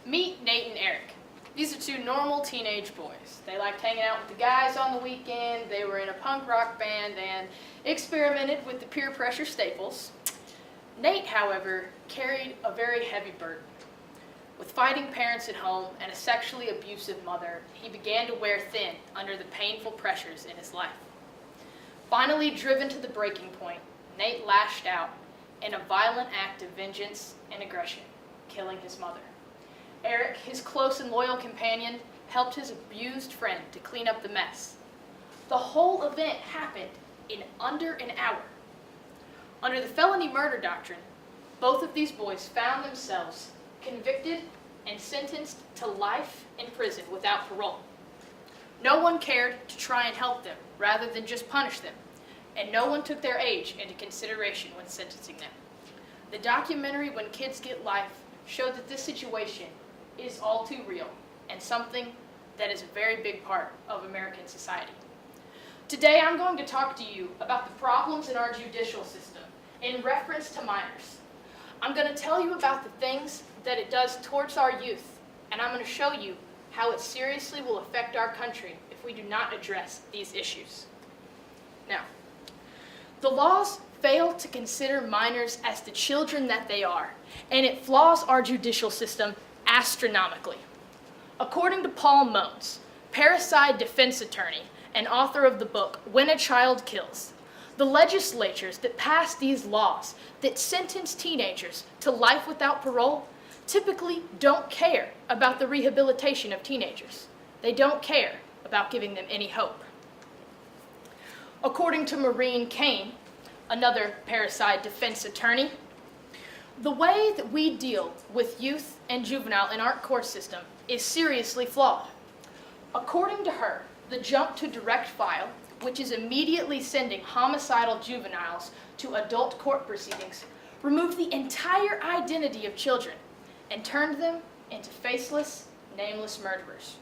Meet Nate and Eric. These are two normal teenage boys. They liked hanging out with the guys on the weekend, they were in a punk rock band, and experimented with the peer pressure staples. Nate, however, carried a very heavy burden. With fighting parents at home and a sexually abusive mother, he began to wear thin under the painful pressures in his life. Finally driven to the breaking point, Nate lashed out in a violent act of vengeance and aggression, killing his mother. Eric, his close and loyal companion, helped his abused friend to clean up the mess. The whole event happened in under an hour. Under the felony murder doctrine, both of these boys found themselves convicted and sentenced to life in prison without parole. No one cared to try and help them rather than just punish them, and no one took their age into consideration when sentencing them. The documentary When Kids Get Life showed that this situation is all too real and something that is a very big part of American society. Today I'm going to talk to you about the problems in our judicial system in reference to minors. I'm going to tell you about the things that it does towards our youth, and I'm going to show you how it seriously will affect our country if we do not address these issues. Now, the laws fail to consider minors as the children that they are, and it flaws our judicial system astronomically. According to Paul Mones, parricide defense attorney and author of the book When a Child Kills, the legislatures that pass these laws that sentence teenagers to life without parole typically don't care about the rehabilitation of teenagers. They don't care about giving them any hope. According to Maureen Kane, another parricide defense attorney, the way that we deal with youth and juvenile in our court system is seriously flawed. According to her, the jump to direct file, which is immediately sending homicidal juveniles to adult court proceedings, removed the entire identity of children and turned them into faceless, nameless murderers.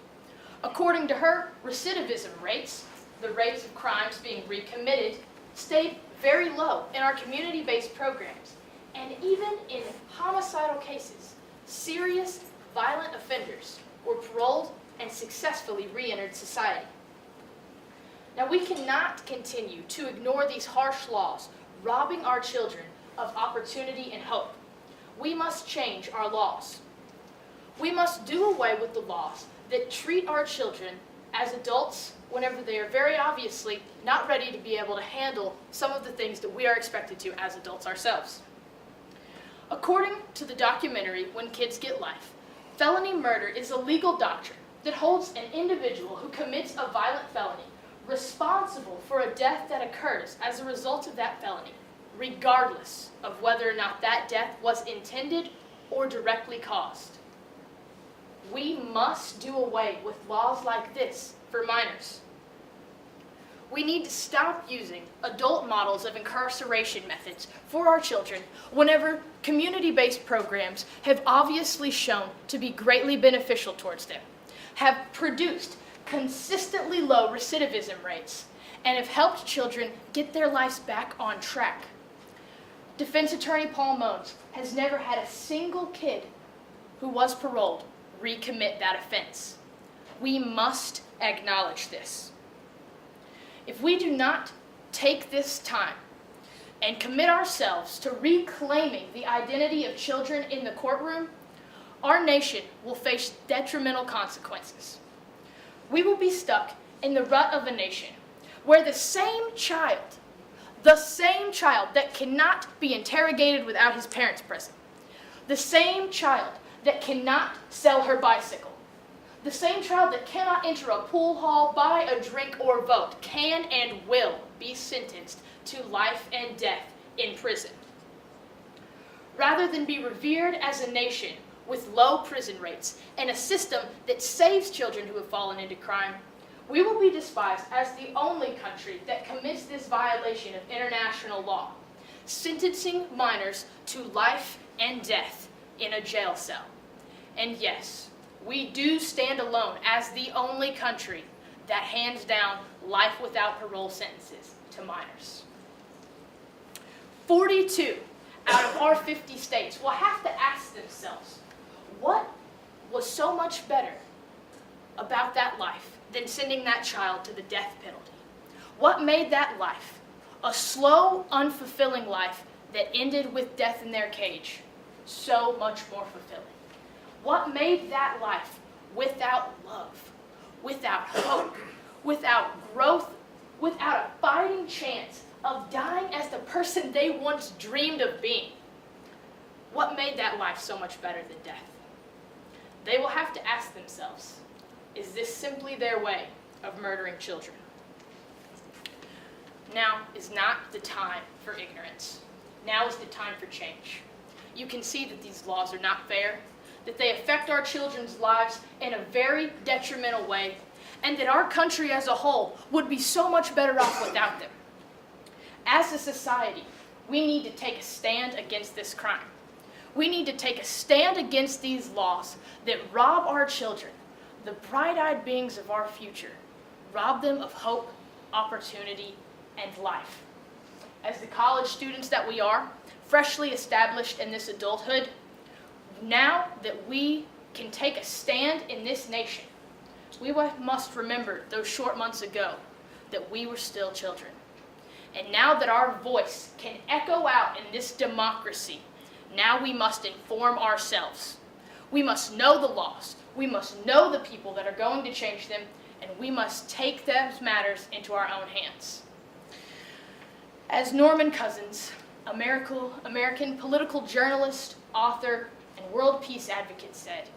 According to her, recidivism rates, the rates of crimes being recommitted, stayed very low in our community-based programs, and even in homicidal cases, serious, violent offenders were paroled and successfully re-entered society. Now, we cannot continue to ignore these harsh laws, robbing our children of opportunity and hope. We must change our laws. We must do away with the laws that treat our children as adults whenever they are very obviously not ready to be able to handle some of the things that we are expected to as adults ourselves. According to the documentary When Kids Get Life, felony murder is a legal doctrine that holds an individual who commits a violent felony responsible for a death that occurs as a result of that felony, regardless of whether or not that death was intended or directly caused. We must do away with laws like this for minors. We need to stop using adult models of incarceration methods for our children whenever community-based programs have obviously shown to be greatly beneficial towards them, have produced consistently low recidivism rates, and have helped children get their lives back on track. Defense attorney Paul Mones has never had a single kid who was paroled recommit that offense. We must acknowledge this. If we do not take this time and commit ourselves to reclaiming the identity of children in the courtroom, our nation will face detrimental consequences. We will be stuck in the rut of a nation where the same child that cannot be interrogated without his parents present, the same child that cannot sell her bicycle, the same child that cannot enter a pool hall, buy a drink, or vote, can and will be sentenced to life and death in prison. Rather than be revered as a nation with low prison rates and a system that saves children who have fallen into crime, we will be despised as the only country that commits this violation of international law, sentencing minors to life and death in a jail cell. And yes, we do stand alone as the only country that hands down life without parole sentences to minors. 42 out of our 50 states will have to ask themselves, what was much better about that life than sending that child to the death penalty? What made that life, a slow, unfulfilling life that ended with death in their cage, so much more fulfilling? What made that life without love, without hope, without growth, without a fighting chance of dying as the person they once dreamed of being? What made that life so much better than death? They will have to ask themselves, is this simply their way of murdering children? Now is not the time for ignorance. Now is the time for change. You can see that these laws are not fair, that they affect our children's lives in a very detrimental way, and that our country as a whole would be so much better off without them. As a society, we need to take a stand against this crime. We need to take a stand against these laws that rob our children, the bright-eyed beings of our future, rob them of hope, opportunity, and life. As the college students that we are, freshly established in this adulthood, now that we can take a stand in this nation, we must remember those short months ago that we were still children. And now that our voice can echo out in this democracy, now we must inform ourselves. We must know the laws. We must know the people that are going to change them, and we must take those matters into our own hands. As Norman Cousins, American political journalist, author, and world peace advocate said,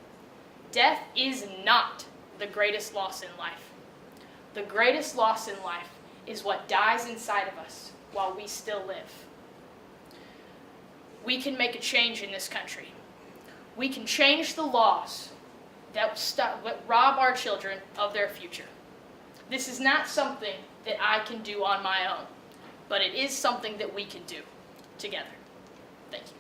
"Death is not the greatest loss in life. The greatest loss in life is what dies inside of us while we still live." We can make a change in this country. We can change the laws that rob our children of their future. This is not something that I can do on my own, but it is something that we can do together. Thank you.